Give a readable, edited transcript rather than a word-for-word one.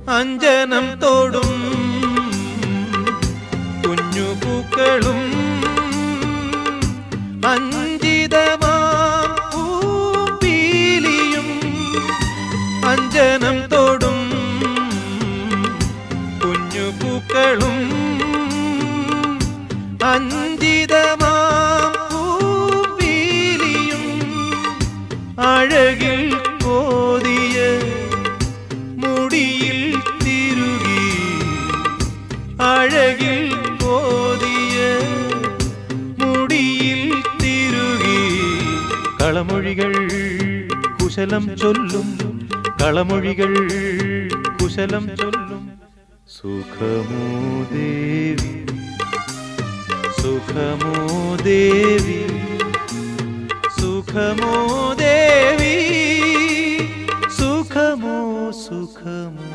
അഞ്ജനം തോടും കുഞ്ഞു പൂക്കളും അഞ്ജിതമാം പൂപ്പീലിയും അഞ്ജനം തോടും കുഞ്ഞു പൂക്കളും അഞ്ജിതമാം പൂപ്പീലിയും അഴകിൽ കോതിയ മുടിയിൽ തിരുകി അഴകിൽ കോതിയ മുടിയിൽ തിരുകി കളമൊഴികൾ കുശലം ചൊല്ലും കളമൊഴികൾ കുശലം ചൊല്ലും സുഖമോ ദേവി സുഖമോ ദേവി സുഖമോ ദേവി സുഖമോ സുഖമോ